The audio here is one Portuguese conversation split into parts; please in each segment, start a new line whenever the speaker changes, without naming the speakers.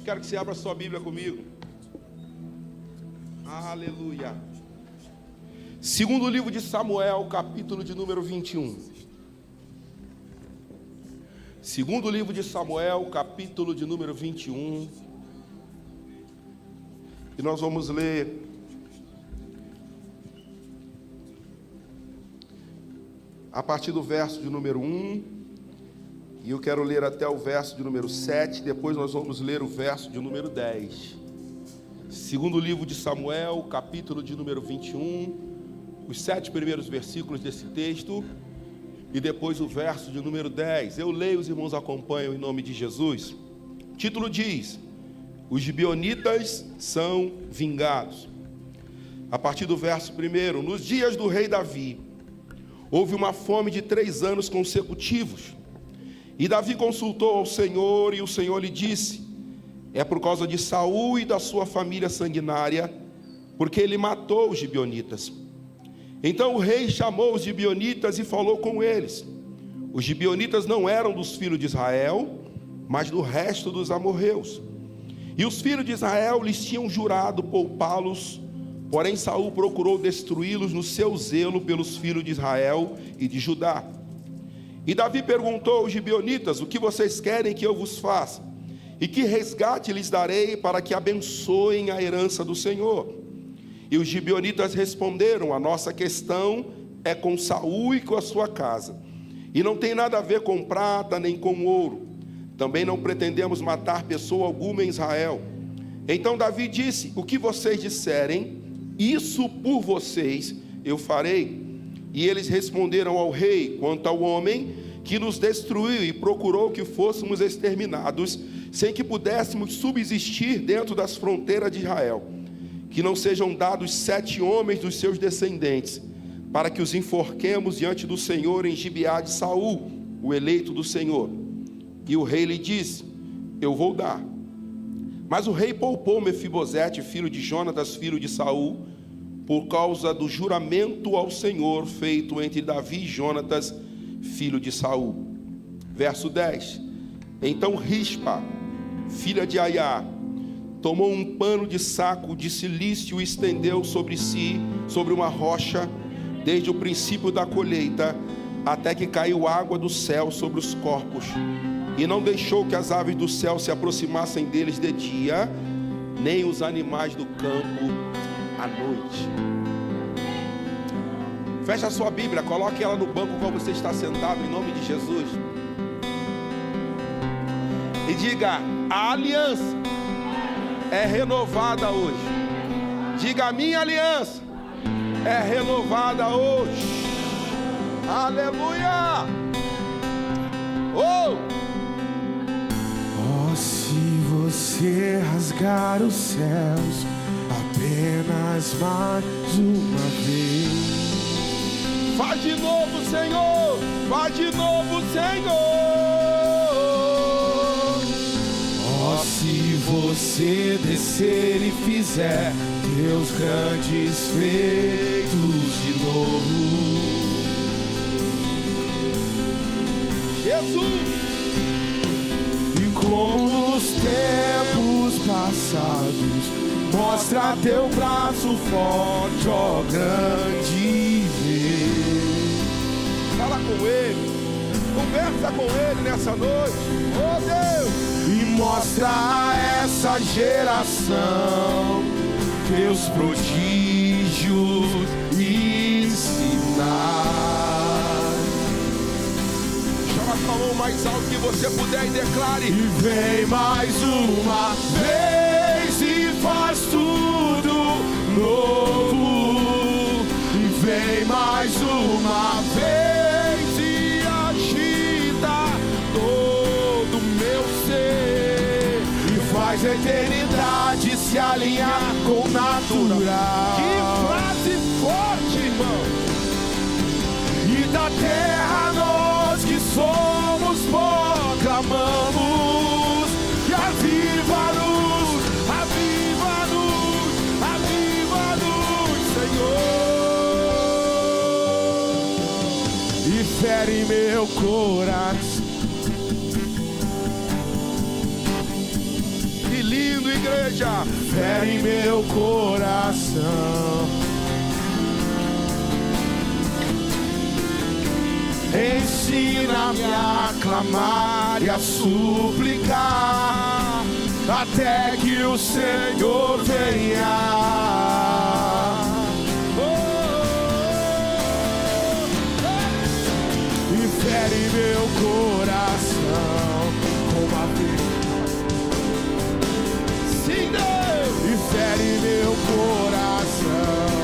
Quero que você abra sua Bíblia comigo. Aleluia. Segundo livro de Samuel, capítulo de número 21. Segundo livro de Samuel, capítulo de número 21. E nós vamos ler a partir do verso de número 1. E eu quero ler até o verso de número 7. Depois nós vamos ler o verso de número 10. Segundo livro de Samuel, capítulo de número 21. Os 7 primeiros versículos desse texto. E depois o verso de número 10. Eu leio, os irmãos acompanham em nome de Jesus. O título diz: os gibeonitas são vingados. A partir do verso 1. Nos dias do rei Davi, houve uma fome de 3 anos consecutivos. E Davi consultou ao Senhor, e o Senhor lhe disse: é por causa de Saul e da sua família sanguinária, porque ele matou os gibeonitas. Então o rei chamou os gibeonitas e falou com eles. Os gibeonitas não eram dos filhos de Israel, mas do resto dos amorreus. E os filhos de Israel lhes tinham jurado poupá-los, porém Saul procurou destruí-los no seu zelo pelos filhos de Israel e de Judá. E Davi perguntou aos gibeonitas: o que vocês querem que eu vos faça? E que resgate lhes darei para que abençoem a herança do Senhor? E os gibeonitas responderam: a nossa questão é com Saul e com a sua casa, e não tem nada a ver com prata nem com ouro. Também não pretendemos matar pessoa alguma em Israel. Então Davi disse: o que vocês disserem, isso por vocês eu farei. E eles responderam ao rei: quanto ao homem que nos destruiu e procurou que fôssemos exterminados, sem que pudéssemos subsistir dentro das fronteiras de Israel, que não sejam dados 7 homens dos seus descendentes, para que os enforquemos diante do Senhor em Gibeá de Saul, o eleito do Senhor. E o rei lhe disse: eu vou dar. Mas o rei poupou Mefibosete, filho de Jonatas, filho de Saul, por causa do juramento ao Senhor feito entre Davi e Jonatas, filho de Saul. Verso 10. Então Rispa, filha de Aiá, tomou um pano de saco de cilício e estendeu sobre si, sobre uma rocha, desde o princípio da colheita, até que caiu água do céu sobre os corpos, e não deixou que as aves do céu se aproximassem deles de dia, nem os animais do campo à noite. Feche a sua Bíblia, coloque ela no banco qual você está sentado, em nome de Jesus. E diga: a aliança é renovada hoje. Diga: a minha aliança é renovada hoje. Aleluia! Oh!
Oh, se você rasgar os céus apenas mais uma vez.
Faz de novo, Senhor! Faz de novo, Senhor!
Oh, se você descer e fizer teus grandes feitos de novo.
Jesus!
E como nos tempos passados, mostra teu braço forte, ó grande rei.
Fala com Ele, conversa com Ele nessa noite. Oh Deus!
E mostra a essa geração teus prodígios e sinais.
Chama sua mão mais alto que você puder e declare:
e vem mais uma vez e faz tudo novo. E vem mais uma vez e agita todo o meu ser. E faz a eternidade se alinhar com o natural.
que frase forte, irmão!
E da terra nós que somos proclamamos. E aviva-nos, aviva-nos, aviva-nos, Senhor. E fere meu coração.
Que igreja.
Fere meu coração, ensina-me a clamar e a suplicar, até que o Senhor venha. E fere meu coração com uma ferida. Sim, Deus! E fere meu coração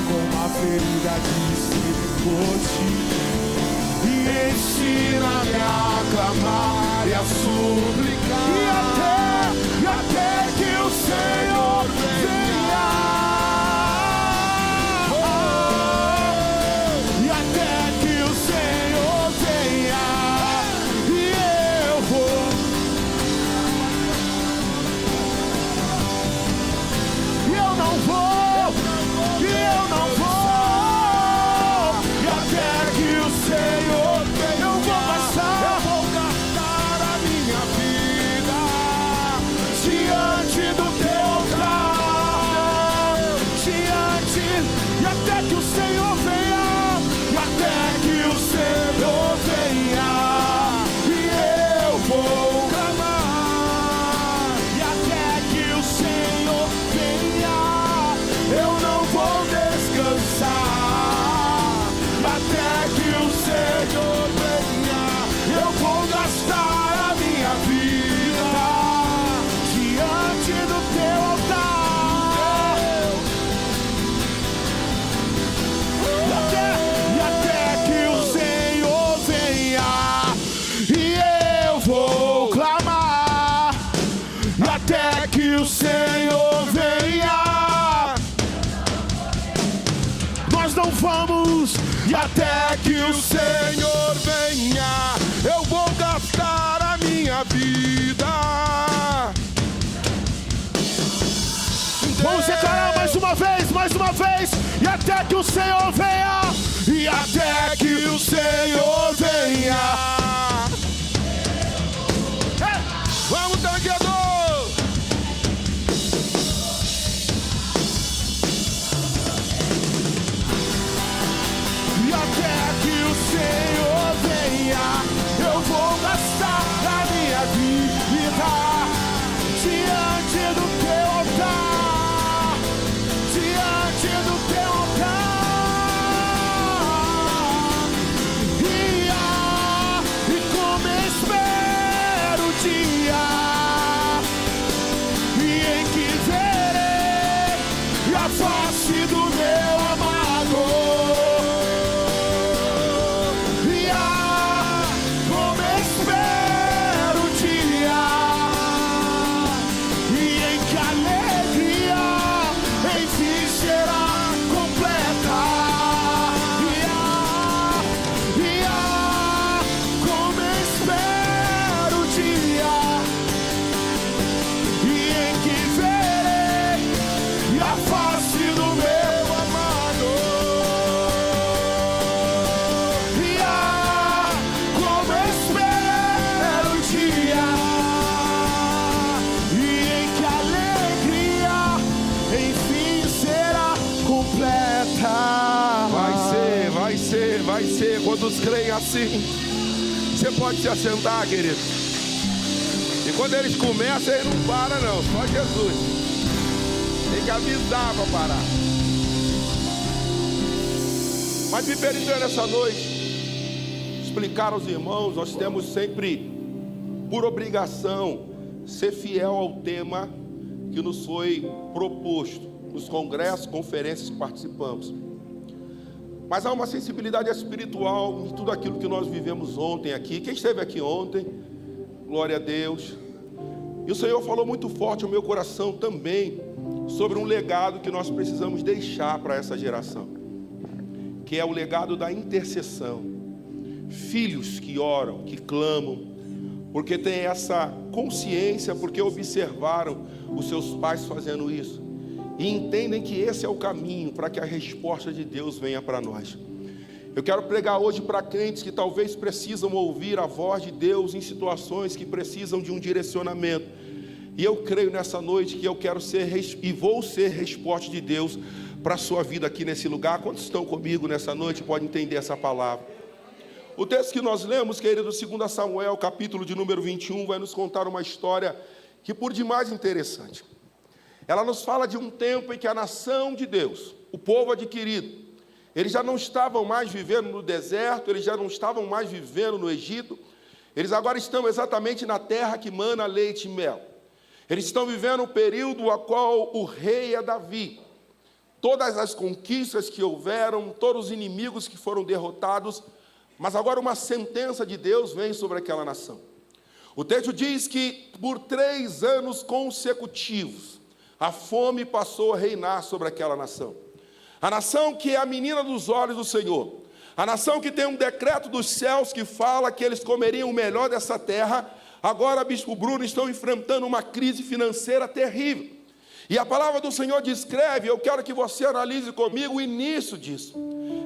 com uma ferida de cicote. E ensina-me a clamar e a suplicar, e até que o Senhor venha. E até que o Senhor venha. E eu vou. E eu não vou. E eu não vou. E até que o Senhor venha. Eu vou gastar a minha vida diante do teu altar. Diante. E até que o Senhor venha. E até que o Senhor venha. E eu vou clamar. E até que o Senhor venha. Eu não vou descansar. Até que o Senhor venha. Eu vou gastar a minha vida diante do teu altar. E até que o Senhor venha. E eu vou clamar. E até que o Senhor venha. Nós não vamos. E até que o Senhor venha. Eu vou gastar a minha vida. Vamos declarar mais uma vez, mais uma vez. E até que o Senhor venha. E até que o Senhor venha.
Vamos, tanqueador!
E até que o Senhor venha. Eu vou gastar a minha vida diante do teu altar. Diante do teu altar. E como espero o dia e em que verei a face do meu amado. Como espero o dia e em que a alegria enfim será completa. Como espero o dia e em que verei a face do meu amado. Como espero o dia e em que a alegria enfim será completa.
Vai ser. Quantos creem assim? Você pode se assentar, querido. E quando eles começam, eles não param, não. Só Jesus. Tem que avisar para parar. Mas me permita nessa noite explicar aos irmãos, nós temos sempre por obrigação ser fiel ao tema que nos foi proposto nos congressos, conferências que participamos. Mas há uma sensibilidade espiritual em tudo aquilo que nós vivemos ontem aqui. Quem esteve aqui ontem, glória a Deus. E o Senhor falou muito forte ao meu coração também sobre um legado que nós precisamos deixar para essa geração, que é o legado da intercessão. Filhos que oram, que clamam, porque têm essa consciência, porque observaram os seus pais fazendo isso, e entendem que esse é o caminho para que a resposta de Deus venha para nós. Eu quero pregar hoje para crentes que talvez precisam ouvir a voz de Deus em situações que precisam de um direcionamento. E eu creio nessa noite que eu quero ser e vou ser resposta de Deus para a sua vida aqui nesse lugar. Quantos estão comigo nessa noite podem entender essa palavra? O texto que nós lemos, querido, 2 Samuel, capítulo de número 21, vai nos contar uma história que por demais interessante. Ela nos fala de um tempo em que a nação de Deus, o povo adquirido, eles já não estavam mais vivendo no deserto, eles já não estavam mais vivendo no Egito, eles agora estão exatamente na terra que mana leite e mel. Eles estão vivendo um período a qual o rei é Davi. Todas as conquistas que houveram, todos os inimigos que foram derrotados, mas agora uma sentença de Deus vem sobre aquela nação. O texto diz que por 3 anos consecutivos, a fome passou a reinar sobre aquela nação. A nação que é a menina dos olhos do Senhor. A nação que tem um decreto dos céus que fala que eles comeriam o melhor dessa terra. Agora, Bispo Bruno, estão enfrentando uma crise financeira terrível. E a palavra do Senhor descreve, eu quero que você analise comigo o início disso.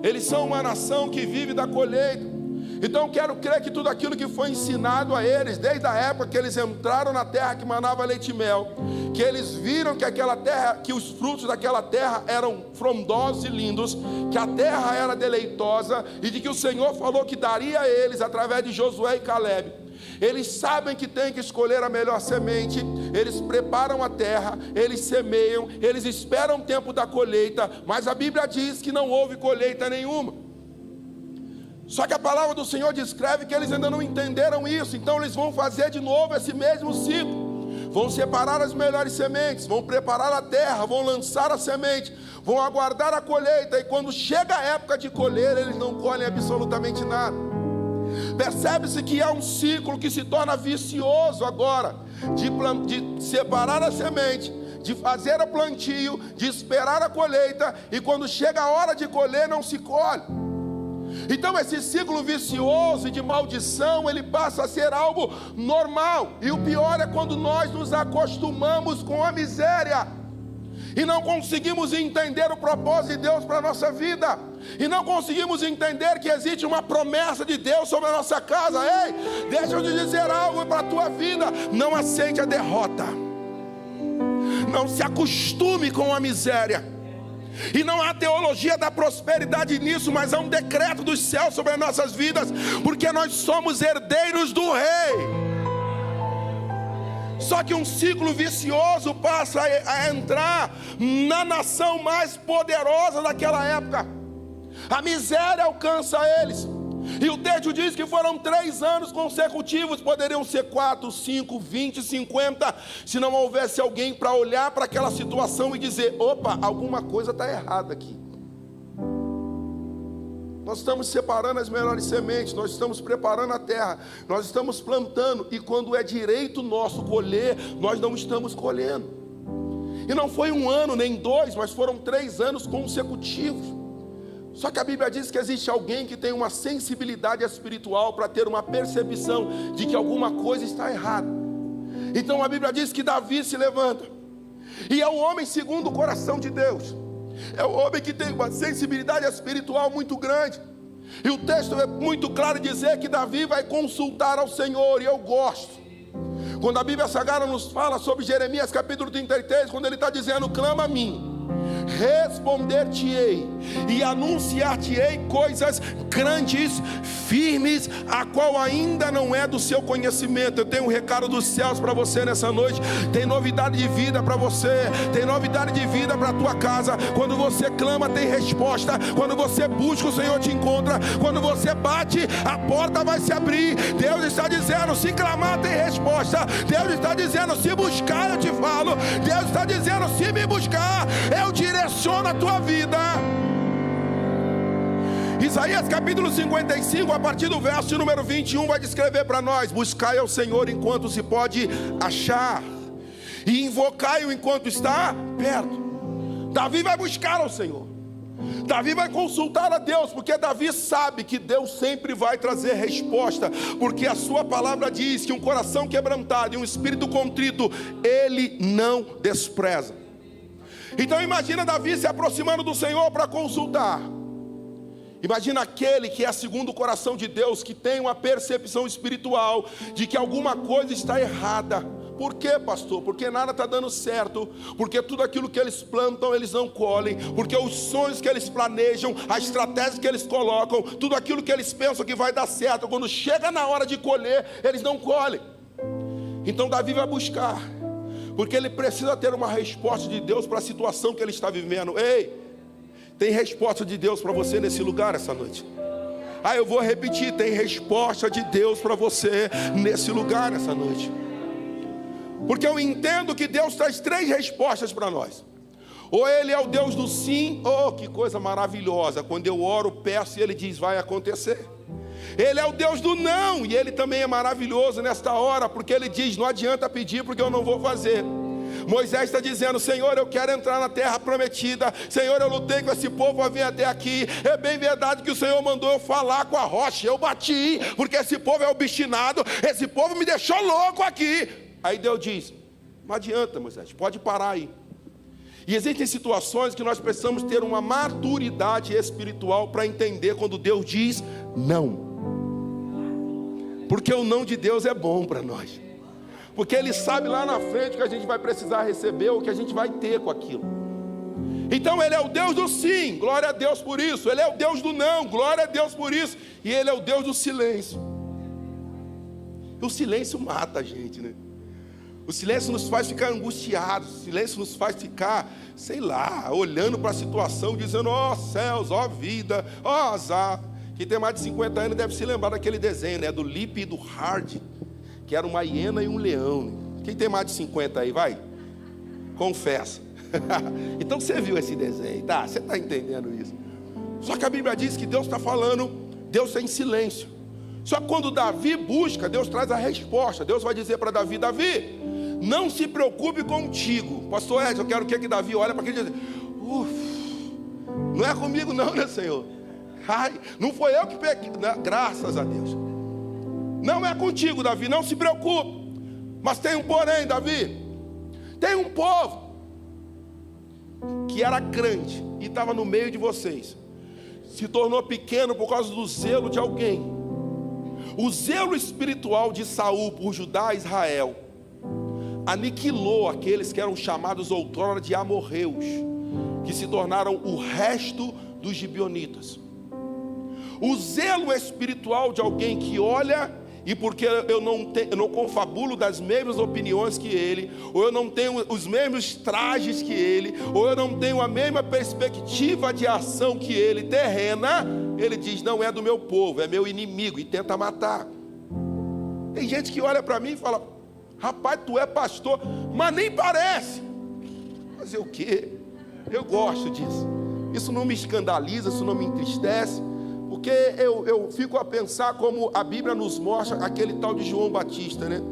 Eles são uma nação que vive da colheita. Então eu quero crer que tudo aquilo que foi ensinado a eles, desde a época que eles entraram na terra que manava leite e mel, que eles viram que aquela terra, que os frutos daquela terra eram frondosos e lindos, que a terra era deleitosa, e de que o Senhor falou que daria a eles, através de Josué e Caleb. Eles sabem que tem que escolher a melhor semente, eles preparam a terra, eles semeiam, eles esperam o tempo da colheita, mas a Bíblia diz que não houve colheita nenhuma. Só que a palavra do Senhor descreve que eles ainda não entenderam isso, então eles vão fazer de novo esse mesmo ciclo. Vão separar as melhores sementes, vão preparar a terra, vão lançar a semente, vão aguardar a colheita, e quando chega a época de colher, eles não colhem absolutamente nada. Percebe-se que há um ciclo que se torna vicioso agora, de separar a semente, de fazer o plantio, de esperar a colheita, e quando chega a hora de colher, não se colhe. Então esse ciclo vicioso e de maldição, ele passa a ser algo normal. E o pior é quando nós nos acostumamos com a miséria e não conseguimos entender o propósito de Deus para a nossa vida, e não conseguimos entender que existe uma promessa de Deus sobre a nossa casa. Ei, deixa eu te dizer algo para a tua vida: não aceite a derrota, não se acostume com a miséria. E não há teologia da prosperidade nisso, mas há um decreto dos céus sobre as nossas vidas, porque nós somos herdeiros do rei. Só que um ciclo vicioso passa a entrar na nação mais poderosa daquela época. A miséria alcança eles. E o texto diz que foram 3 anos consecutivos, poderiam ser 4, 5, 20, 50, se não houvesse alguém para olhar para aquela situação e dizer: opa, alguma coisa está errada aqui. Nós estamos separando as melhores sementes, nós estamos preparando a terra, nós estamos plantando, e quando é direito nosso colher, nós não estamos colhendo. E não foi 1 ano nem 2, mas foram 3 anos consecutivos. Só que a Bíblia diz que existe alguém que tem uma sensibilidade espiritual para ter uma percepção de que alguma coisa está errada. Então a Bíblia diz que Davi se levanta, e é um homem segundo o coração de Deus. É um homem que tem uma sensibilidade espiritual muito grande. E o texto é muito claro em dizer que Davi vai consultar ao Senhor, e eu gosto quando a Bíblia Sagrada nos fala sobre Jeremias capítulo 33, quando ele está dizendo: clama a mim, responder-te-ei e anunciar-te-ei coisas grandes, firmes, a qual ainda não é do seu conhecimento. Eu tenho um recado dos céus para você nessa noite. Tem novidade de vida para você, tem novidade de vida para a tua casa. Quando você clama, tem resposta. Quando você busca, o Senhor te encontra. Quando você bate, a porta vai se abrir. Deus está dizendo: se clamar, tem resposta. Deus está dizendo: se buscar, eu te falo. Deus está dizendo: se me buscar, eu direciono a tua vida. Isaías capítulo 55, a partir do verso número 21, vai descrever para nós: buscai ao Senhor enquanto se pode achar, e invocai-o enquanto está perto. Davi vai buscar ao Senhor, Davi vai consultar a Deus, porque Davi sabe que Deus sempre vai trazer resposta, porque a sua palavra diz que um coração quebrantado e um espírito contrito Ele não despreza. Então imagina Davi se aproximando do Senhor para consultar. Imagina aquele que é segundo o coração de Deus, que tem uma percepção espiritual de que alguma coisa está errada, Por quê, pastor? Porque nada está dando certo, porque tudo aquilo que eles plantam, eles não colhem, porque os sonhos que eles planejam, a estratégia que eles colocam, tudo aquilo que eles pensam que vai dar certo, quando chega na hora de colher, eles não colhem. Então Davi vai buscar, porque ele precisa ter uma resposta de Deus para a situação que ele está vivendo. Ei, tem resposta de Deus para você nesse lugar essa noite. Eu vou repetir, tem resposta de Deus para você nesse lugar essa noite. Porque eu entendo que Deus traz 3 respostas para nós. Ou Ele é o Deus do sim, que coisa maravilhosa, quando eu oro, peço e Ele diz, vai acontecer. Ele é o Deus do não, e Ele também é maravilhoso nesta hora, porque Ele diz, não adianta pedir porque eu não vou fazer. Moisés está dizendo, Senhor, eu quero entrar na terra prometida, Senhor, eu lutei com esse povo a vir até aqui, é bem verdade que o Senhor mandou eu falar com a rocha, eu bati, porque esse povo é obstinado, esse povo me deixou louco aqui. Aí Deus diz, não adianta, Moisés, pode parar aí. E existem situações que nós precisamos ter uma maturidade espiritual para entender quando Deus diz não, porque o não de Deus é bom para nós. Porque Ele sabe lá na frente que a gente vai precisar receber, o que a gente vai ter com aquilo. Então Ele é o Deus do sim, glória a Deus por isso. Ele é o Deus do não, glória a Deus por isso. E Ele é o Deus do silêncio. E o silêncio mata a gente, né? O silêncio nos faz ficar angustiados. O silêncio nos faz ficar, sei lá, olhando para a situação, dizendo, céus, vida, azar. Quem tem mais de 50 anos deve se lembrar daquele desenho, né? Do Lip e do Hard, que era uma hiena e um leão. Quem tem mais de 50 aí, vai? Confessa. Então você viu esse desenho, tá? Você está entendendo isso. Só que a Bíblia diz que Deus está falando, Deus está em silêncio. Só que quando Davi busca, Deus traz a resposta. Deus vai dizer para Davi, Davi, não se preocupe contigo. Pastor Ed, eu quero que Davi olhe para aquele e diz, não é comigo não, né, Senhor? Não foi eu que peguei, graças a Deus. Não é contigo, Davi, não se preocupe. Mas tem um porém, Davi. Tem um povo que era grande e estava no meio de vocês. Se tornou pequeno por causa do zelo de alguém. O zelo espiritual de Saul por Judá e Israel aniquilou aqueles que eram chamados outrora de amorreus, que se tornaram o resto dos gibeonitas. O zelo espiritual de alguém que olha, e porque eu não confabulo das mesmas opiniões que ele, ou eu não tenho os mesmos trajes que ele, ou eu não tenho a mesma perspectiva de ação que ele, terrena, ele diz, não é do meu povo, é meu inimigo, e tenta matar. Tem gente que olha para mim e fala, rapaz, tu é pastor, mas nem parece. Fazer o quê? Eu gosto disso. Isso não me escandaliza, isso não me entristece, porque eu fico a pensar como a Bíblia nos mostra aquele tal de João Batista, né?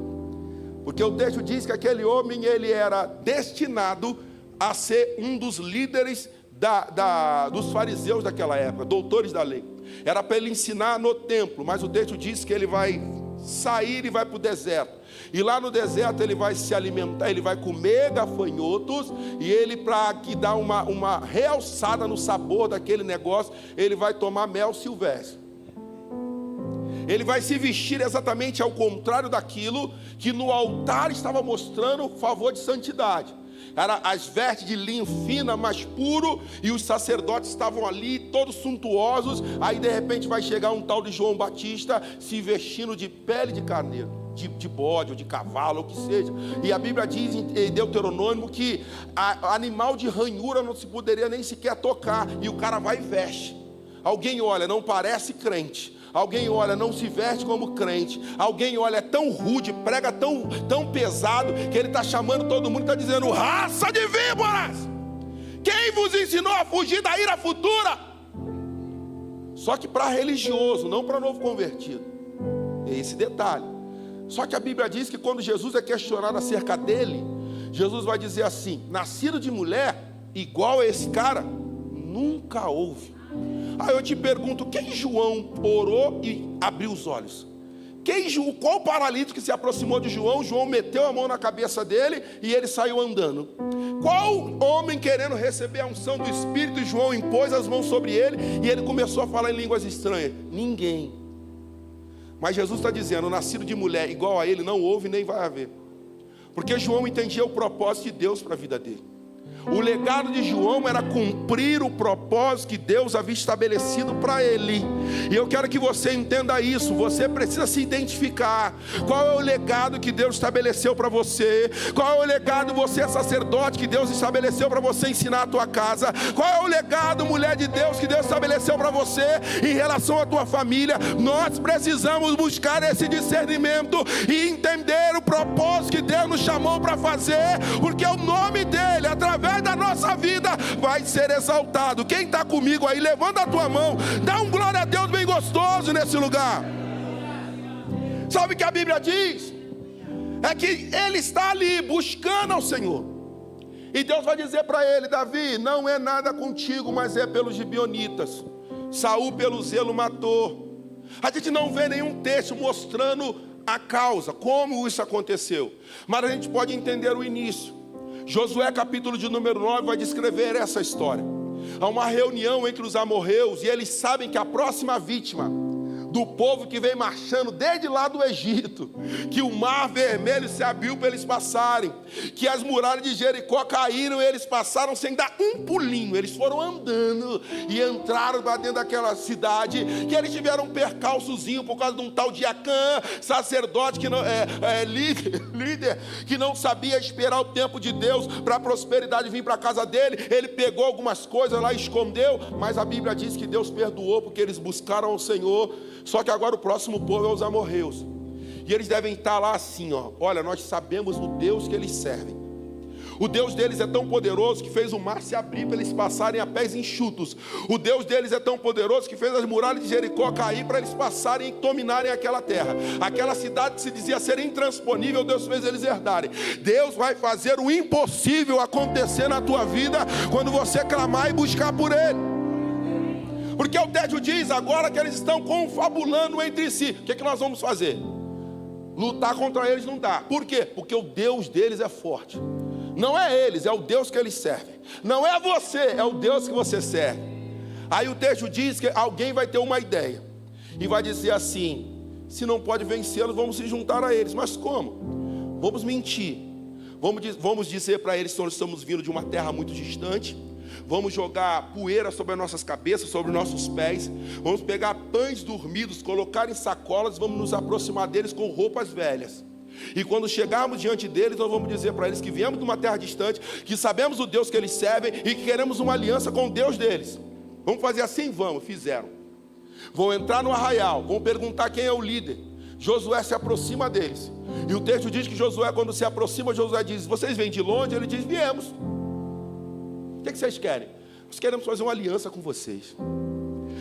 Porque o texto diz que aquele homem, ele era destinado a ser um dos líderes dos fariseus daquela época, doutores da lei. Era para ele ensinar no templo, mas o texto diz que ele vai sair e vai para o deserto. E lá no deserto ele vai se alimentar, ele vai comer gafanhotos, e ele, para que dá uma realçada no sabor daquele negócio, ele vai tomar mel silvestre. Ele vai se vestir exatamente ao contrário daquilo que no altar estava mostrando favor de santidade. Era as vestes de linho fina, mais puro, e os sacerdotes estavam ali, todos suntuosos. Aí de repente vai chegar um tal de João Batista, se vestindo de pele de carneiro, de bode ou de cavalo, ou o que seja. E a Bíblia diz em Deuteronômio que animal de ranhura não se poderia nem sequer tocar. E o cara vai e veste. Alguém olha, não parece crente. Alguém olha, não se veste como crente. Alguém olha, é tão rude, prega tão pesado, que ele está chamando todo mundo, está dizendo, raça de víboras, quem vos ensinou a fugir da ira futura? Só que para religioso, não para novo convertido. É esse detalhe. Só que a Bíblia diz que quando Jesus é questionado acerca dele, Jesus vai dizer assim, nascido de mulher, igual a esse cara, nunca houve. Aí eu te pergunto, quem João orou e abriu os olhos? Qual paralítico que se aproximou de João? João meteu a mão na cabeça dele e ele saiu andando. Qual homem querendo receber a unção do Espírito, e João impôs as mãos sobre ele e ele começou a falar em línguas estranhas? Ninguém. Mas Jesus está dizendo, nascido de mulher igual a ele não houve nem vai haver. Porque João entendia o propósito de Deus para a vida dele. O legado de João era cumprir o propósito que Deus havia estabelecido para ele. E eu quero que você entenda isso. Você precisa se identificar. Qual é o legado que Deus estabeleceu para você? Qual é o legado, você é sacerdote, que Deus estabeleceu para você ensinar a tua casa? Qual é o legado, mulher de Deus, que Deus estabeleceu para você em relação à tua família? Nós precisamos buscar esse discernimento e entender o propósito que Deus nos chamou para fazer, porque o nome dele, através da nossa vida, vai ser exaltado. Quem está comigo aí, levanta a tua mão, dá um glória a Deus bem gostoso nesse lugar. Sabe o que a Bíblia diz? É que ele está ali buscando ao Senhor, e Deus vai dizer para ele: Davi, não é nada contigo, mas é pelos gibeonitas. Saul pelo zelo matou. A gente não vê nenhum texto mostrando a causa, como isso aconteceu, mas a gente pode entender o início. Josué capítulo de número 9 vai descrever essa história. Há uma reunião entre os amorreus, e eles sabem que a próxima vítima do povo que vem marchando desde lá do Egito, que o mar vermelho se abriu para eles passarem, que as muralhas de Jericó caíram e eles passaram sem dar um pulinho. Eles foram andando e entraram para dentro daquela cidade, que eles tiveram um percalçozinho por causa de um tal de Acã, sacerdote que não líder que não sabia esperar o tempo de Deus para a prosperidade vir para a casa dele. Ele pegou algumas coisas lá e escondeu, mas a Bíblia diz que Deus perdoou, porque eles buscaram ao Senhor. Só que agora o próximo povo é os amorreus, e eles devem estar lá assim, ó: olha, nós sabemos o Deus que eles servem. O Deus deles é tão poderoso que fez o mar se abrir para eles passarem a pés enxutos. O Deus deles é tão poderoso que fez as muralhas de Jericó cair para eles passarem e dominarem aquela terra. Aquela cidade que se dizia ser intransponível, Deus fez eles herdarem. Deus vai fazer o impossível acontecer na tua vida quando você clamar e buscar por Ele. Porque o texto diz agora que eles estão confabulando entre si. O que é que nós vamos fazer? Lutar contra eles não dá. Por quê? Porque o Deus deles é forte. Não é eles, é o Deus que eles servem. Não é você, é o Deus que você serve. Aí o texto diz que alguém vai ter uma ideia e vai dizer assim: se não pode vencê-los, vamos se juntar a eles. Mas como? Vamos mentir. Vamos dizer para eles que nós estamos vindo de uma terra muito distante. Vamos jogar poeira sobre as nossas cabeças, sobre os nossos pés. Vamos pegar pães dormidos, colocar em sacolas e vamos nos aproximar deles com roupas velhas. E quando chegarmos diante deles, nós vamos dizer para eles que viemos de uma terra distante, que sabemos o Deus que eles servem e que queremos uma aliança com o Deus deles. Vamos fazer assim? Vamos. Fizeram. Vão entrar no arraial, vão perguntar quem é o líder. Josué se aproxima deles. E o texto diz que Josué, quando se aproxima, Josué diz: vocês vêm de longe? Ele diz: viemos. O que vocês querem? Nós queremos fazer uma aliança com vocês.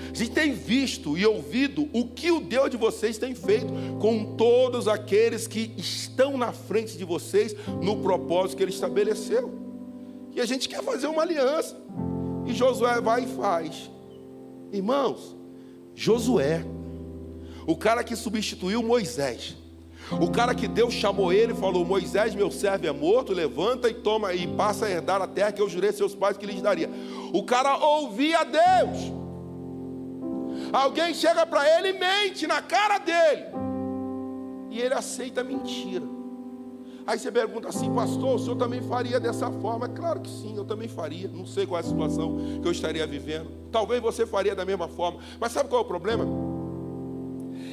A gente tem visto e ouvido o que o Deus de vocês tem feito com todos aqueles que estão na frente de vocês no propósito que Ele estabeleceu. E a gente quer fazer uma aliança. E Josué vai e faz. Irmãos, Josué, o cara que substituiu Moisés, o cara que Deus chamou ele e falou: Moisés, meu servo é morto, levanta e toma e passa a herdar a terra que eu jurei a seus pais que lhes daria. O cara ouvia Deus. Alguém chega para ele e mente na cara dele, e ele aceita a mentira. Aí você pergunta assim: pastor, o senhor também faria dessa forma? Claro que sim, eu também faria. Não sei qual é a situação que eu estaria vivendo. Talvez você faria da mesma forma. Mas sabe qual é o problema?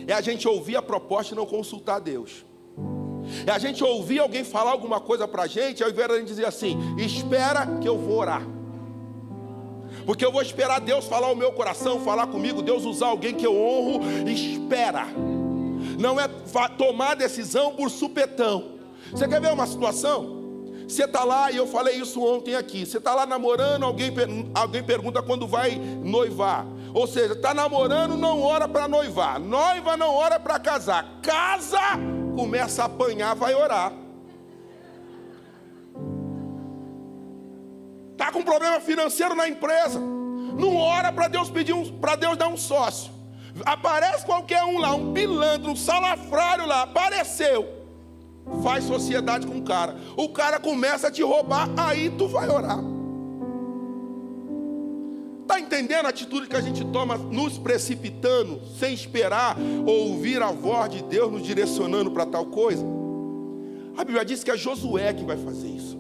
É a gente ouvir a proposta e não consultar Deus. É a gente ouvir alguém falar alguma coisa para a gente, ao invés de a gente dizer assim: espera que eu vou orar. Porque eu vou esperar Deus falar o meu coração, falar comigo, Deus usar alguém que eu honro. Espera. Não é tomar decisão por supetão. Você quer ver uma situação? Você está lá, e eu falei isso ontem aqui. Você está lá namorando, alguém pergunta quando vai noivar. Ou seja, está namorando, não ora para noivar. Noiva, não ora para casar. Casa, começa a apanhar, vai orar. Está com problema financeiro na empresa, não ora para Deus para Deus dar um sócio. Aparece qualquer um lá, um pilantra, um salafrário lá, apareceu, faz sociedade com o cara começa a te roubar, aí tu vai orar. Está entendendo a atitude que a gente toma, nos precipitando, sem esperar ouvir a voz de Deus nos direcionando para tal coisa? A Bíblia diz que é Josué que vai fazer isso.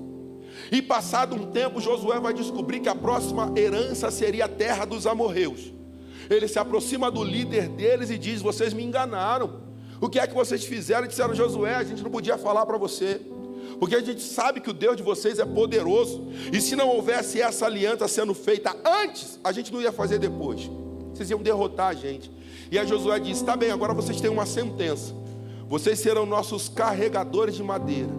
E passado um tempo, Josué vai descobrir que a próxima herança seria a terra dos amorreus. Ele se aproxima do líder deles e diz: vocês me enganaram. O que é que vocês fizeram? E disseram: Josué, a gente não podia falar para você, porque a gente sabe que o Deus de vocês é poderoso. E se não houvesse essa aliança sendo feita antes, a gente não ia fazer depois. Vocês iam derrotar a gente. E aí Josué disse: tá bem, agora vocês têm uma sentença. Vocês serão nossos carregadores de madeira.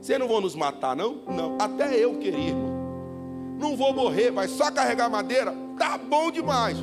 Vocês não vão nos matar, não? Não, até eu queria, irmão. Não vou morrer, vai só carregar madeira? Tá bom demais.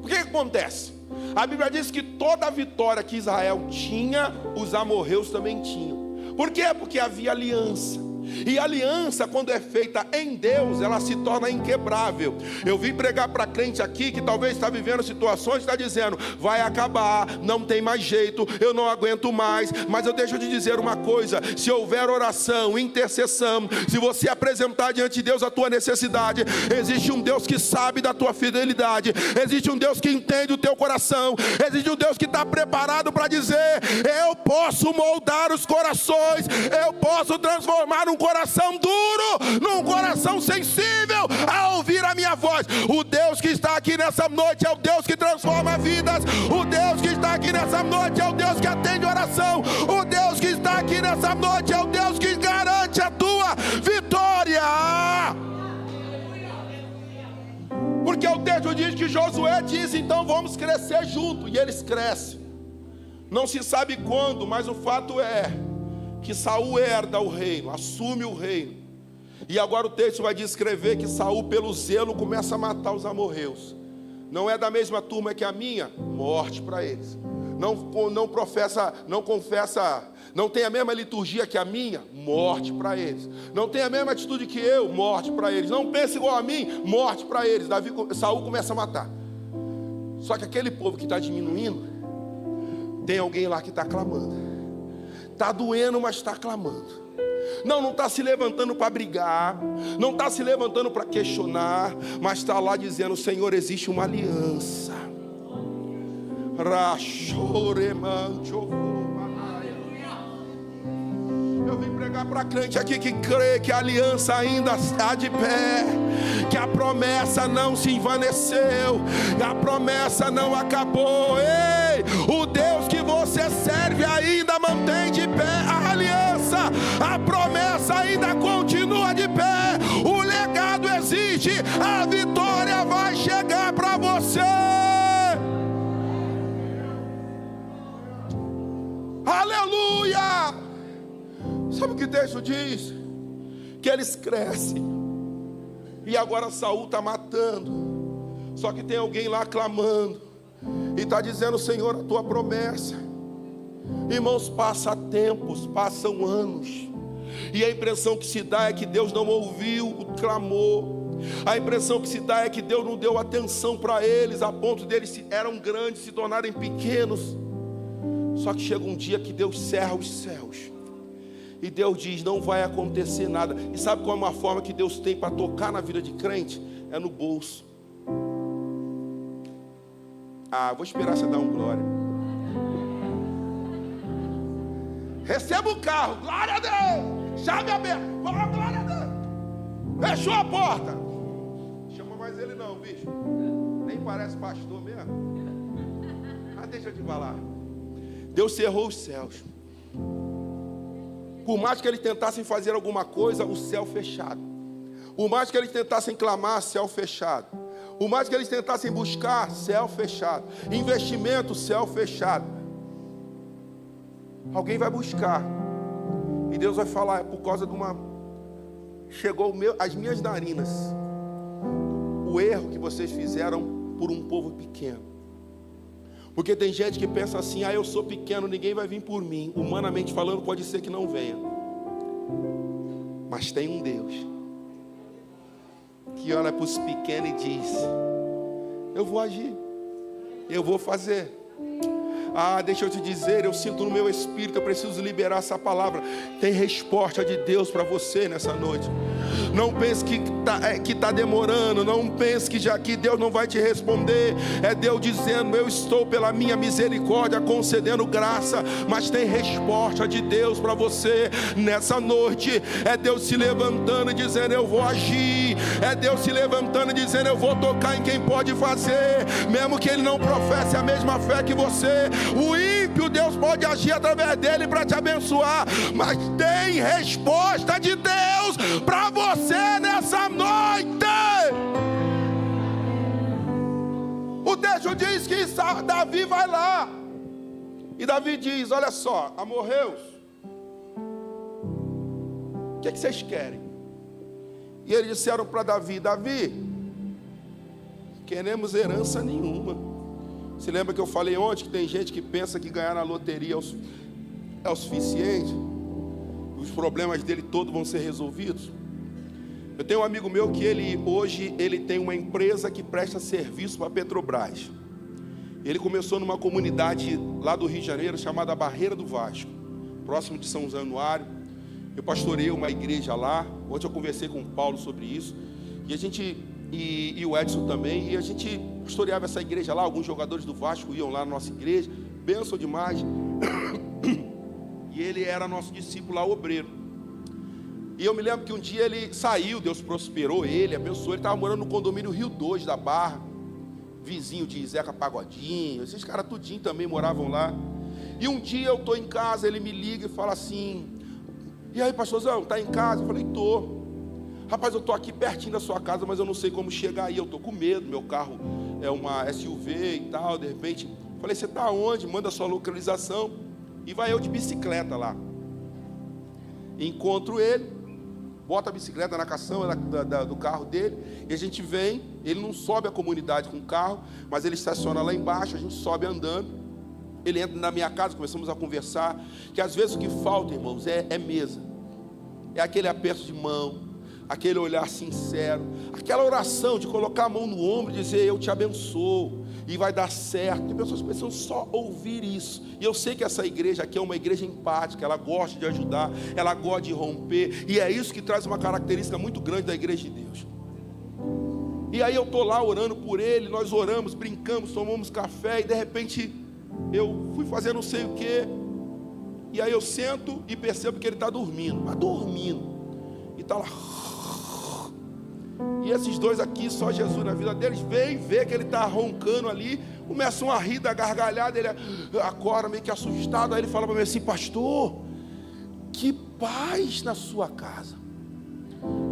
O que acontece? A Bíblia diz que toda a vitória que Israel tinha, os amorreus também tinham. Por quê? Porque havia aliança. E a aliança, quando é feita em Deus, ela se torna inquebrável. Eu vim pregar para crente aqui que talvez está vivendo situações, está dizendo: vai acabar, não tem mais jeito, eu não aguento mais. Mas eu deixo de dizer uma coisa: se houver oração, intercessão, se você apresentar diante de Deus a tua necessidade, existe um Deus que sabe da tua fidelidade, existe um Deus que entende o teu coração, existe um Deus que está preparado para dizer: eu posso moldar os corações, eu posso transformar um coração duro num coração sensível a ouvir a minha voz. O Deus que está aqui nessa noite é o Deus que transforma vidas. O Deus que está aqui nessa noite é o Deus que atende oração. O Deus que está aqui nessa noite é o Deus que garante a tua vitória. Porque o texto diz que Josué diz: então vamos crescer junto. E eles crescem. Não se sabe quando, mas o fato é que Saul herda o reino, assume o reino. E agora o texto vai descrever que Saul, pelo zelo, começa a matar os amorreus. Não é da mesma turma que a minha? Morte para eles. Não professa, não confessa, não tem a mesma liturgia que a minha? Morte para eles. Não tem a mesma atitude que eu? Morte para eles. Não pensa igual a mim? Morte para eles. Saul começa a matar. Só que aquele povo que está diminuindo, tem alguém lá que está clamando. Está doendo, mas está clamando. Não está se levantando para brigar, não está se levantando para questionar, mas está lá dizendo: Senhor, existe uma aliança. Eu vim pregar para crente aqui que crê que a aliança ainda está de pé, que a promessa não se envaneceu, a promessa não acabou. Ei, o Deus que você serve ainda mantém de pé a aliança, a promessa ainda continua de pé, o legado existe, a vitória vai chegar para você. Aleluia! Sabe o que o texto diz? Que eles crescem. E agora Saul está matando. Só que tem alguém lá clamando. E está dizendo: Senhor, a tua promessa. Irmãos, passa tempos, passam anos. E a impressão que se dá é que Deus não ouviu o clamor. A impressão que se dá é que Deus não deu atenção para eles, a ponto deles eram grandes se tornarem pequenos. Só que chega um dia que Deus cerra os céus. E Deus diz: não vai acontecer nada. E sabe qual é uma forma que Deus tem para tocar na vida de crente? É no bolso. Vou esperar você dar um glória. Receba o carro, glória a Deus. Chave aberta, glória a Deus. Fechou a porta. Chama mais ele não, bicho. Nem parece pastor mesmo. Deixa eu te falar. Deus cerrou os céus. Por mais que eles tentassem fazer alguma coisa, o céu fechado. Por mais que eles tentassem clamar, céu fechado. Por mais que eles tentassem buscar, céu fechado. Investimento, céu fechado. Alguém vai buscar. E Deus vai falar: é por causa de uma... Chegou as minhas narinas. O erro que vocês fizeram por um povo pequeno. Porque tem gente que pensa assim: eu sou pequeno, ninguém vai vir por mim. Humanamente falando, pode ser que não venha. Mas tem um Deus que olha para os pequenos e diz: eu vou agir, eu vou fazer. Deixa eu te dizer, eu sinto no meu espírito, eu preciso liberar essa palavra. Tem resposta de Deus para você nessa noite. Não pense que está demorando. Não pense que Deus não vai te responder. É Deus dizendo: eu estou pela minha misericórdia concedendo graça. Mas tem resposta de Deus para você nessa noite. É Deus se levantando e dizendo: eu vou agir. É Deus se levantando e dizendo: eu vou tocar em quem pode fazer, mesmo que ele não professe a mesma fé que você. O ímpio, Deus pode agir através dele para te abençoar, mas tem resposta de Deus para você nessa noite. O texto diz que Davi vai lá, e Davi diz: olha só, amorreus, o que vocês querem? E eles disseram para Davi: Davi, queremos herança nenhuma. Você lembra que eu falei ontem que tem gente que pensa que ganhar na loteria é o suficiente? Os problemas dele todos vão ser resolvidos? Eu tenho um amigo meu que hoje ele tem uma empresa que presta serviço para a Petrobras. Ele começou numa comunidade lá do Rio de Janeiro chamada Barreira do Vasco, próximo de São Januário. Eu pastorei uma igreja lá. Ontem eu conversei com o Paulo sobre isso. E o Edson também. E a gente pastoreava essa igreja lá. Alguns jogadores do Vasco iam lá na nossa igreja. Bênção demais. E ele era nosso discípulo lá, obreiro. E eu me lembro que um dia ele saiu, Deus prosperou ele, abençoou. Ele estava morando no condomínio Rio 2 da Barra, vizinho de Zeca Pagodinho. Esses caras tudinho também moravam lá. E um dia eu estou em casa, ele me liga e fala assim: e aí, pastorzão, tá em casa? Eu falei: tô. Rapaz, eu estou aqui pertinho da sua casa, mas eu não sei como chegar aí. Eu estou com medo, meu carro é uma SUV e tal. De repente, falei: você está onde? Manda a sua localização. E vai eu de bicicleta lá. Encontro ele, bota a bicicleta na caçamba do carro dele, e a gente vem. Ele não sobe a comunidade com o carro, mas ele estaciona lá embaixo, a gente sobe andando. Ele entra na minha casa, começamos a conversar. Que às vezes o que falta, irmãos, é mesa. É aquele aperto de mão, aquele olhar sincero, aquela oração de colocar a mão no ombro e dizer: eu te abençoo e vai dar certo. Tem pessoas que precisam só ouvir isso. E eu sei que essa igreja aqui é uma igreja empática. Ela gosta de ajudar, ela gosta de romper. E é isso que traz uma característica muito grande da igreja de Deus. E aí eu estou lá orando por ele. Nós oramos, brincamos, tomamos café. E de repente eu fui fazer não sei o que. E aí eu sento e percebo que ele está dormindo. Mas dormindo. E está lá. E esses dois aqui, só Jesus na vida deles, vem ver que ele está roncando ali, começam a rir da gargalhada, ele acorda meio que assustado. Aí ele fala para mim assim: pastor, que paz na sua casa.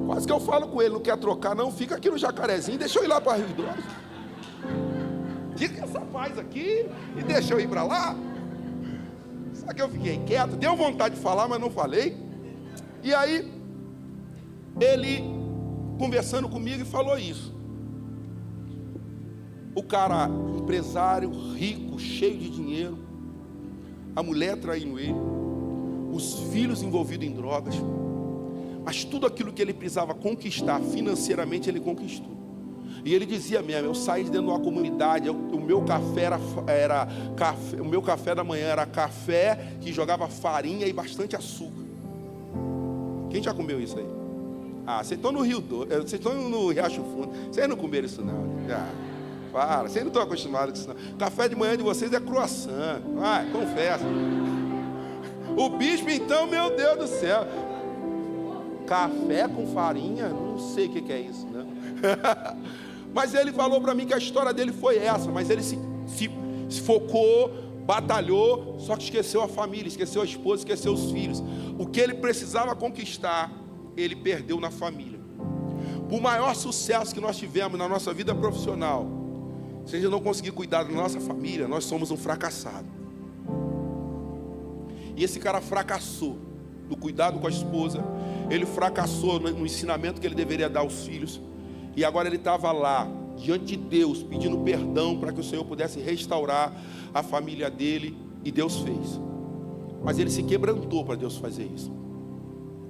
Quase que eu falo com ele: não quer trocar não, fica aqui no Jacarezinho, deixa eu ir lá para Rio Doce. Fica essa paz aqui e deixa eu ir para lá. Só que eu fiquei quieto, deu vontade de falar, mas não falei. E aí ele conversando comigo e falou isso. O cara, empresário, rico, cheio de dinheiro, a mulher traindo ele, os filhos envolvidos em drogas, mas tudo aquilo que ele precisava conquistar financeiramente, ele conquistou. E ele dizia mesmo: eu saí de dentro de uma comunidade, o meu café o meu café da manhã era café que jogava farinha e bastante açúcar. Quem já comeu isso aí? Vocês estão no Rio Doce, vocês estão no Riacho Fundo. Vocês não comeram isso não. Para, vocês não estão acostumados com isso não. Café de manhã de vocês é croissant. Confessa. O bispo então, meu Deus do céu. Café com farinha? Não sei o que é isso, né? Mas ele falou para mim que a história dele foi essa. Mas ele se focou, batalhou, só que esqueceu a família, esqueceu a esposa, esqueceu os filhos. O que ele precisava conquistar, ele perdeu na família. Por maior sucesso que nós tivemos na nossa vida profissional, se a gente não conseguir cuidar da nossa família, nós somos um fracassado. E esse cara fracassou no cuidado com a esposa, ele fracassou no ensinamento que ele deveria dar aos filhos, e agora ele estava lá, diante de Deus, pedindo perdão para que o Senhor pudesse restaurar a família dele, e Deus fez. Mas ele se quebrantou para Deus fazer isso.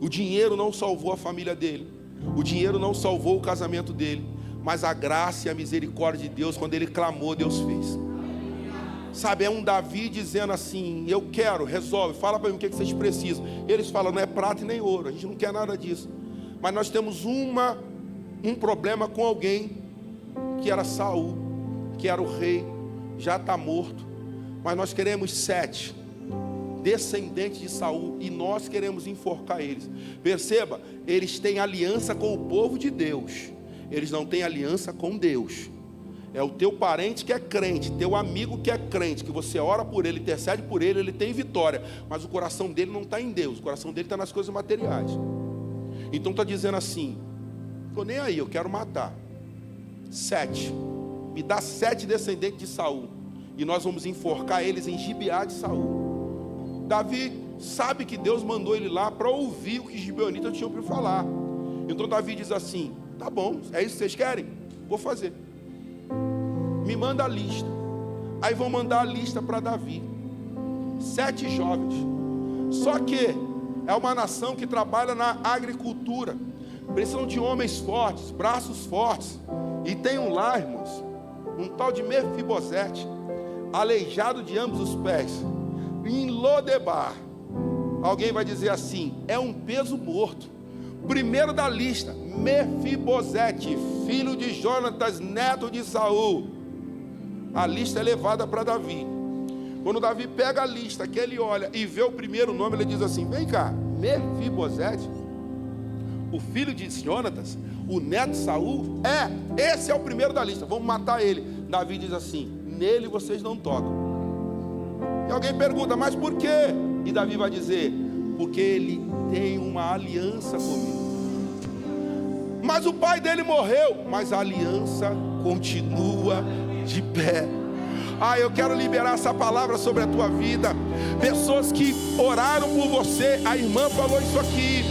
O dinheiro não salvou a família dele, o dinheiro não salvou o casamento dele, mas a graça e a misericórdia de Deus, quando ele clamou, Deus fez. Sabe, é um Davi dizendo assim: eu quero, resolve, fala para mim o que vocês precisam. Eles falam: não é prata e nem ouro, a gente não quer nada disso. Mas nós temos um problema com alguém, que era Saul, que era o rei, já está morto. Mas nós queremos 7 descendentes de Saul, e nós queremos enforcar eles. Perceba, eles têm aliança com o povo de Deus, eles não têm aliança com Deus. É o teu parente que é crente, teu amigo que é crente, que você ora por ele, intercede por ele, ele tem vitória, mas o coração dele não está em Deus, o coração dele está nas coisas materiais. Então está dizendo assim: estou nem aí, eu quero matar 7, me dá 7 descendentes de Saul, e nós vamos enforcar eles em Gibeá de Saul. Davi sabe que Deus mandou ele lá para ouvir o que os gibeonitas tinham para falar. Então Davi diz assim: tá bom, é isso que vocês querem? Vou fazer. Me manda a lista. Aí vão mandar a lista para Davi. 7 jovens. Só que é uma nação que trabalha na agricultura. Precisam de homens fortes, braços fortes. E tem um lá, irmãos, um tal de Mefibosete, aleijado de ambos os pés, em Lodebar. Alguém vai dizer assim: é um peso morto. Primeiro da lista, Mefibosete, filho de Jonatas, neto de Saul. A lista é levada para Davi. Quando Davi pega a lista, que ele olha e vê o primeiro nome, ele diz assim: vem cá, Mefibosete, o filho de Jonatas, o neto de Saul, esse é o primeiro da lista, vamos matar ele. Davi diz assim: nele vocês não tocam. E alguém pergunta: mas por quê? E Davi vai dizer: porque ele tem uma aliança comigo. Mas o pai dele morreu, mas a aliança continua de pé. Eu quero liberar essa palavra sobre a tua vida. Pessoas que oraram por você, a irmã falou isso aqui,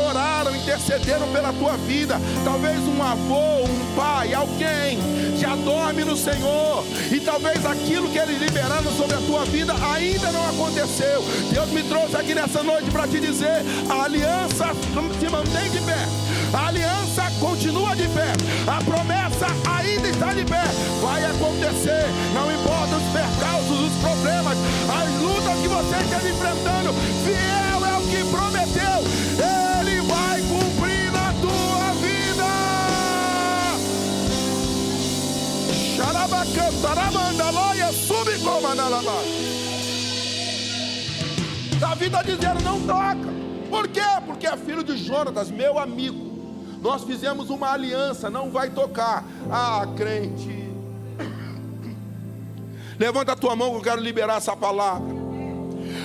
oraram, intercederam pela tua vida. Talvez um avô, um pai, alguém já dorme no Senhor, e talvez aquilo que eles liberaram sobre a tua vida ainda não aconteceu. Deus me trouxe aqui nessa noite para te dizer: a aliança se mantém de pé, a aliança continua de pé, a promessa ainda está de pé. Vai acontecer, não importa os percalços, os problemas, as lutas que você esteja enfrentando, fiel é o que prometeu, Ele vai cumprir na tua vida. Davi está dizendo: não toca. Por quê? Porque é filho de Jonatas, meu amigo. Nós fizemos uma aliança, não vai tocar. Crente, levanta a tua mão que eu quero liberar essa palavra.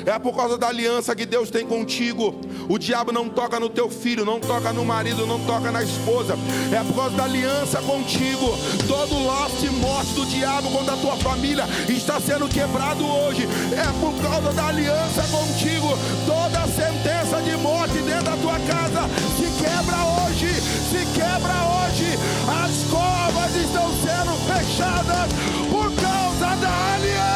É por causa da aliança que Deus tem contigo. O diabo não toca no teu filho, não toca no marido, não toca na esposa. É por causa da aliança contigo. Todo laço e morte do diabo contra a tua família está sendo quebrado hoje. É por causa da aliança contigo. Toda sentença de morte dentro da tua casa se quebra hoje. Se quebra hoje. As covas estão sendo fechadas por causa da aliança.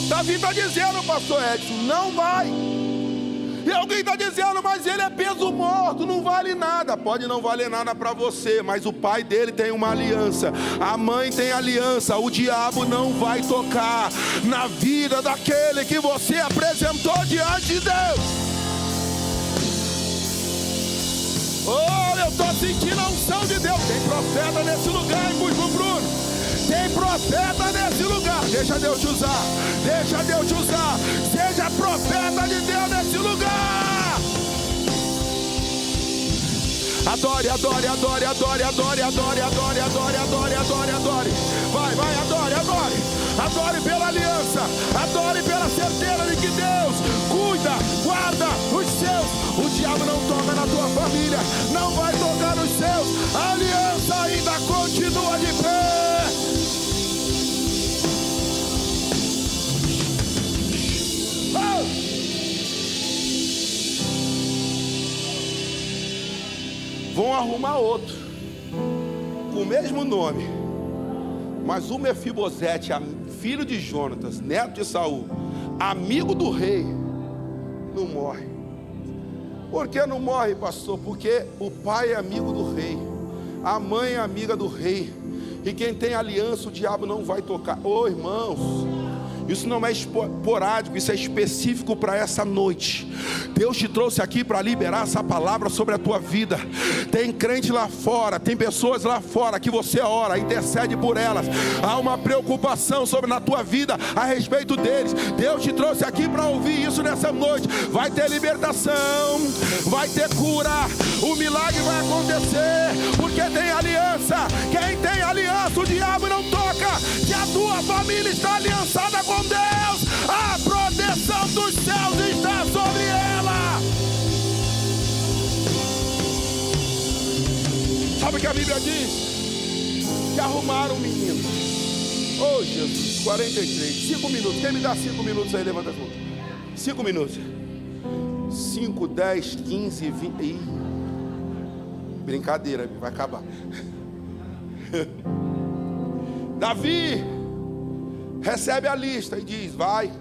Davi está dizendo, pastor Edson, não vai. E alguém está dizendo: mas ele é peso morto, não vale nada. Pode não valer nada para você, mas o pai dele tem uma aliança, a mãe tem aliança. O diabo não vai tocar na vida daquele que você apresentou diante de Deus. Eu estou sentindo a unção de Deus. Tem profeta nesse lugar, hein, Bruno? Tem profeta nesse lugar. Deixa Deus te usar. Deixa Deus te usar. Seja profeta de Deus nesse lugar. Adore, adore, adore, adore, adore, adore, adore, adore, adore, adore, adore. Vai, adore, adore. Adore pela aliança. Adore pela certeza de que Deus cuida, guarda os seus. O diabo não toca na tua família, não vai tocar nos seus. A aliança ainda continua de pé. Vão arrumar outro com o mesmo nome, mas o Mefibosete, filho de Jonatas, neto de Saul, amigo do rei, não morre. Por que não morre, pastor? Porque o pai é amigo do rei, a mãe é amiga do rei, E quem tem aliança, o diabo não vai tocar. Ô irmãos, isso não é esporádico, isso é específico para essa noite. Deus te trouxe aqui para liberar essa palavra sobre a tua vida. Tem crente lá fora, tem pessoas lá fora que você ora, intercede por elas. Há uma preocupação na tua vida a respeito deles. Deus te trouxe aqui para ouvir isso nessa noite. Vai ter libertação, vai ter cura, o milagre vai acontecer, porque tem aliança. Quem tem aliança, o diabo não toca. Se a tua família está aliançada com Deus, a proteção dos céus está sobre ela. Sabe o que a Bíblia diz? Que arrumaram um menino. Oh Jesus, 43, 5 minutos. Quem me dá 5 minutos aí? Levanta as mãos. 5 minutos. 5, 10, 15, 20. Ih, brincadeira, vai acabar. Davi recebe a lista e diz: vai.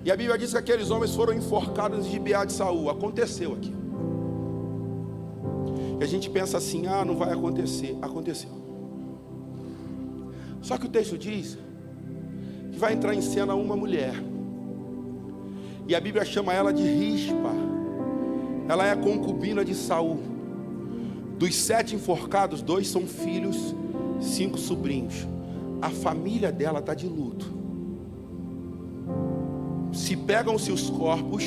E a Bíblia diz que aqueles homens foram enforcados em Gibeá de Saul. Aconteceu aqui. E a gente pensa assim: não vai acontecer. Aconteceu. Só que o texto diz que vai entrar em cena uma mulher. E a Bíblia chama ela de Rispa. Ela é a concubina de Saul. Dos 7 enforcados, 2 são filhos, 5 sobrinhos. A família dela está de luto. Se pegam-se os corpos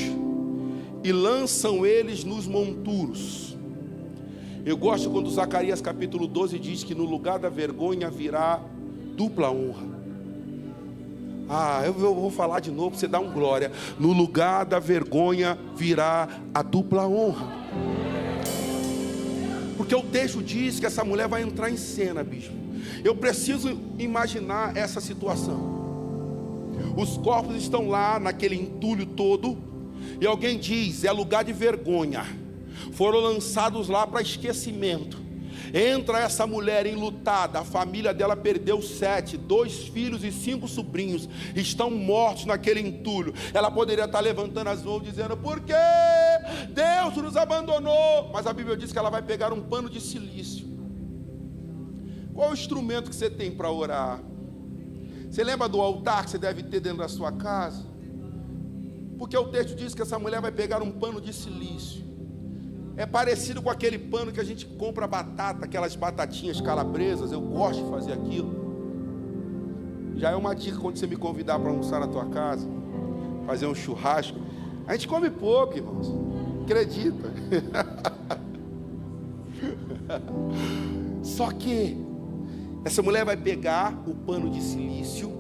e lançam eles nos monturos. Eu gosto quando Zacarias capítulo 12 diz que no lugar da vergonha virá dupla honra. Eu vou falar de novo para você dar um glória. No lugar da vergonha virá a dupla honra. Porque o texto diz que essa mulher vai entrar em cena, bispo. Eu preciso imaginar essa situação. Os corpos estão lá naquele entulho todo. E alguém diz: é lugar de vergonha. Foram lançados lá para esquecimento. Entra essa mulher enlutada. A família dela perdeu 7, 2 filhos e 5 sobrinhos. Estão mortos naquele entulho. Ela poderia estar levantando as mãos dizendo: por que Deus nos abandonou? Mas a Bíblia diz que ela vai pegar um pano de silício. Qual é o instrumento que você tem para orar? Você lembra do altar que você deve ter dentro da sua casa? Porque o texto diz que essa mulher vai pegar um pano de silício. É parecido com aquele pano que a gente compra batata, aquelas batatinhas calabresas. Eu gosto de fazer aquilo. Já é uma dica quando você me convidar para almoçar na tua casa, fazer um churrasco. A gente come pouco, irmãos. Acredita. Só que essa mulher vai pegar o pano de silício,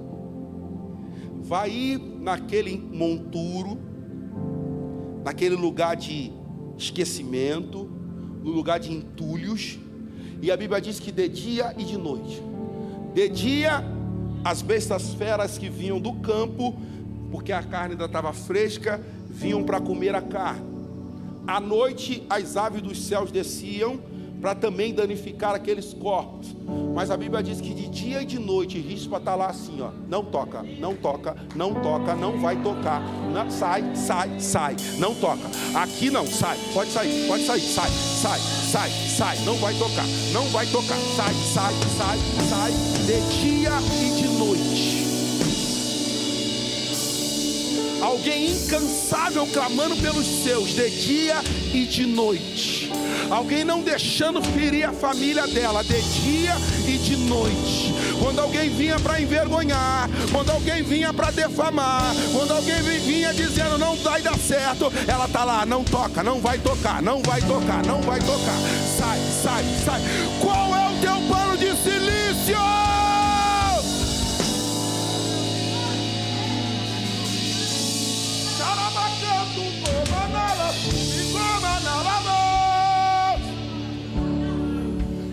vai ir naquele monturo, naquele lugar de esquecimento, no lugar de entulhos. E a Bíblia diz que de dia e de noite. De dia, as bestas feras que vinham do campo, porque a carne ainda estava fresca, vinham para comer a carne. À noite, as aves dos céus desciam para também danificar aqueles corpos. Mas a Bíblia diz que de dia e de noite Rispa está lá assim, ó: não toca, não toca, não toca, não vai tocar, não, sai, sai, sai, não toca, aqui não, sai, pode sair, sai, sai, sai, sai, não vai tocar, não vai tocar, sai, sai, sai, sai, de dia e de noite. Alguém incansável clamando pelos seus, de dia e de noite. Alguém não deixando ferir a família dela, de dia e de noite. Quando alguém vinha para envergonhar, quando alguém vinha para defamar, quando alguém vinha dizendo não vai dar certo, ela está lá: não toca, não vai tocar, não vai tocar, não vai tocar. Sai, sai, sai. Qual é o teu pano de silício?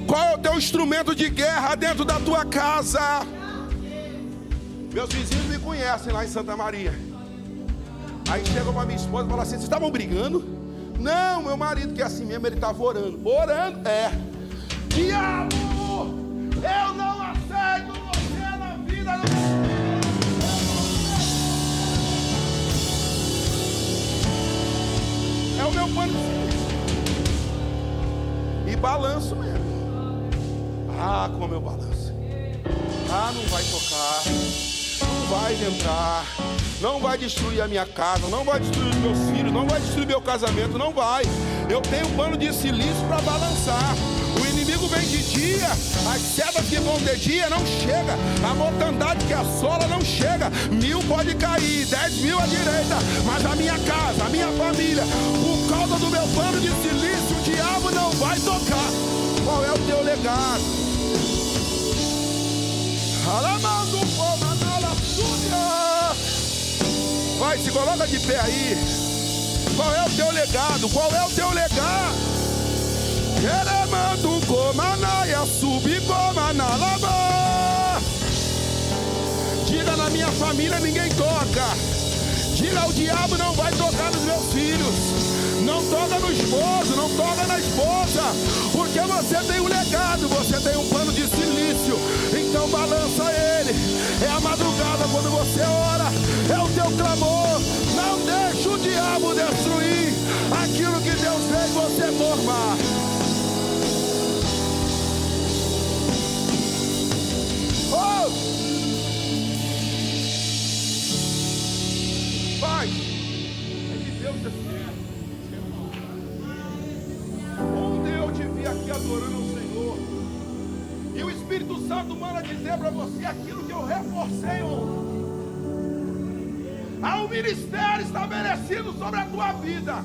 Qual é o teu instrumento de guerra dentro da tua casa? Meus vizinhos me conhecem lá em Santa Maria. Aí chegam para minha esposa e falam assim: vocês estavam brigando? Não, meu marido, que é assim mesmo, ele estava orando. Orando? É. Diabo, eu não aceito você na vida. É o meu pano de silício. E balanço mesmo. Ah, como eu balanço. Ah, não vai tocar, não vai entrar, não vai destruir a minha casa, não vai destruir os meus filhos, não vai destruir meu casamento, não vai. Eu tenho um pano de silício para balançar. O inimigo vem de dia, as setas que vão de dia não chega, a mortandade que assola não chega. 1000 pode cair, 10.000 à direita, mas a minha casa, a minha família, por causa do meu pano de silício, o diabo não vai tocar. Qual é o teu legado? Vai, se coloca de pé aí. Qual é o teu legado? Qual é o teu legado? Queremando comanaia, subi comanalaba. Diga: na minha família ninguém toca. Diga: o diabo não vai tocar nos meus filhos. Não toca no esposo, não toca na esposa, porque você tem um legado, você tem um pano de silício. Então balança ele. É a madrugada quando você ora, é o teu clamor. Não deixe o diabo destruir aquilo que Deus fez você formar. Oh! Pai, é de Deus esse. Ontem eu te vi aqui adorando o Senhor, e o Espírito Santo manda dizer para você aquilo que eu reforcei ontem. Há um ministério estabelecido sobre a tua vida,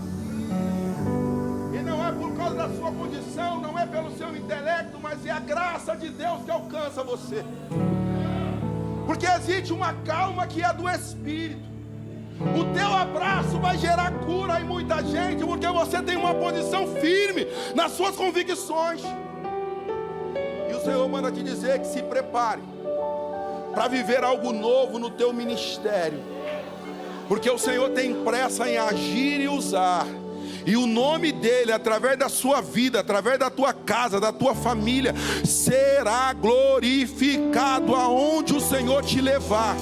e não é por causa da sua condição, não é pelo seu intelecto, mas é a graça de Deus que alcança você. Porque existe uma calma que é do Espírito. O teu abraço vai gerar cura em muita gente, porque você tem uma posição firme nas suas convicções. E o Senhor manda te dizer que se prepare para viver algo novo no teu ministério, porque o Senhor tem pressa em agir e usar. E o nome dele, através da sua vida, através da tua casa, da tua família, será glorificado aonde o Senhor te levar.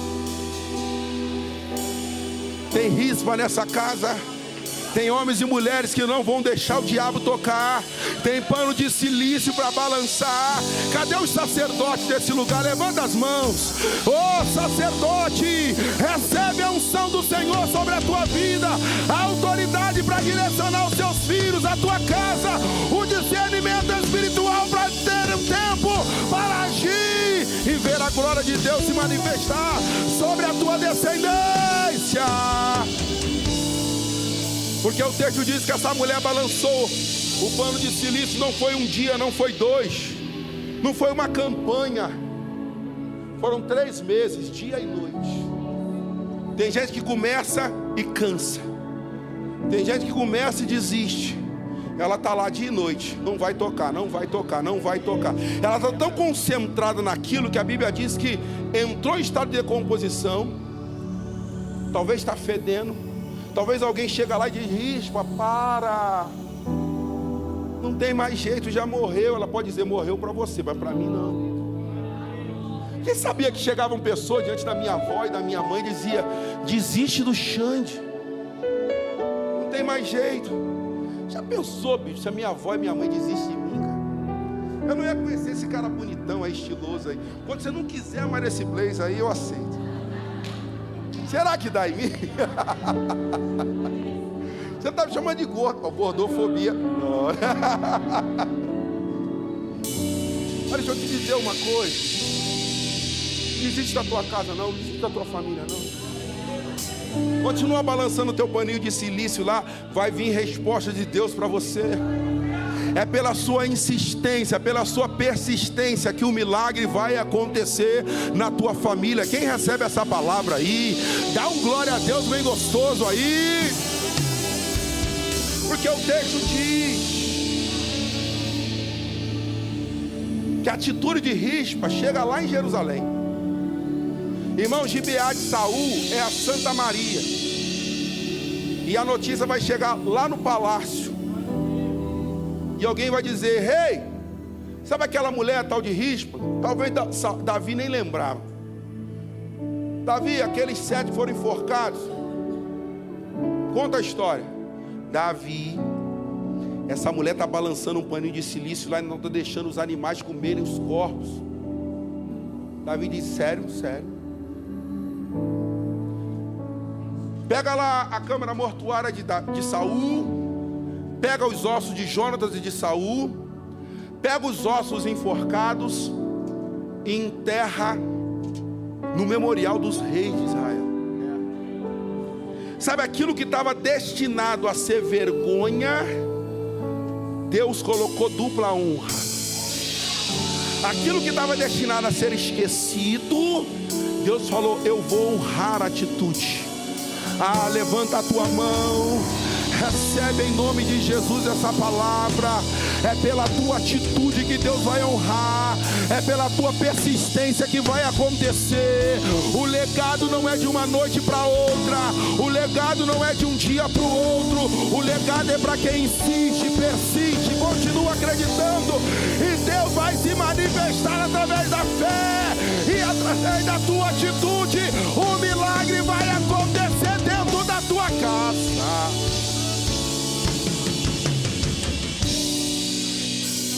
Tem rispa nessa casa. Tem homens e mulheres que não vão deixar o diabo tocar. Tem pano de silício para balançar. Cadê os sacerdotes desse lugar? Levanta as mãos. Ô sacerdote, recebe a unção do Senhor sobre a tua vida, a autoridade para direcionar os teus filhos, a tua casa, o discernimento espiritual para ter um tempo para agir e ver a glória de Deus se manifestar sobre a tua descendência. Porque o texto diz que essa mulher balançou o pano de silício. Não foi um dia, não foi 2, não foi uma campanha, foram 3 meses, dia e noite. Tem gente que começa e cansa, tem gente que começa e desiste. Ela está lá dia e noite, não vai tocar, não vai tocar, não vai tocar. Ela está tão concentrada naquilo que a Bíblia diz que entrou em estado de decomposição. Talvez está fedendo. Talvez alguém chega lá e diz: rispa, para, não tem mais jeito, já morreu. Ela pode dizer: morreu para você, mas para mim não. Quem sabia que chegavam pessoas diante da minha avó e da minha mãe e dizia: desiste do Xande, não tem mais jeito. Já pensou, bicho, se a minha avó e minha mãe desistem de mim, cara? Eu não ia conhecer esse cara bonitão aí, estiloso aí. Quando você não quiser mais esse blazer aí, eu aceito. Será que dá em mim? Você está me chamando de gordo, gordofobia. Não. Olha, deixa eu te dizer uma coisa. Não desiste da tua casa não, não desiste da tua família não. Continua balançando o teu paninho de silício lá, vai vir resposta de Deus para você. É pela sua insistência, pela sua persistência que o milagre vai acontecer na tua família. Quem recebe essa palavra aí, dá um glória a Deus bem gostoso aí. Porque o texto diz que a atitude de rispa chega lá em Jerusalém. Irmão, Gibeá de Saul é a Santa Maria. E a notícia vai chegar lá no palácio. E alguém vai dizer: hey, sabe aquela mulher tal de rispa? Talvez Davi nem lembrava. Davi, aqueles 7 foram enforcados. Conta a história. Davi Essa mulher está balançando um paninho de silício lá e não está deixando os animais comerem os corpos. Davi diz: sério, sério. Pega lá a câmara mortuária de Saul, pega os ossos de Jonatas e de Saul, pega os ossos enforcados e enterra no memorial dos reis de Israel. Sabe, aquilo que estava destinado a ser vergonha, Deus colocou dupla honra. Aquilo que estava destinado a ser esquecido, Deus falou: eu vou honrar a atitude. Levanta a tua mão, recebe em nome de Jesus essa palavra. É pela tua atitude que Deus vai honrar, é pela tua persistência que vai acontecer. O legado não é de uma noite para outra, o legado não é de um dia para o outro, o legado é para quem insiste, persiste, continua acreditando, e Deus vai se manifestar através da fé, e através da tua atitude, o milagre vai acontecer dentro da tua casa.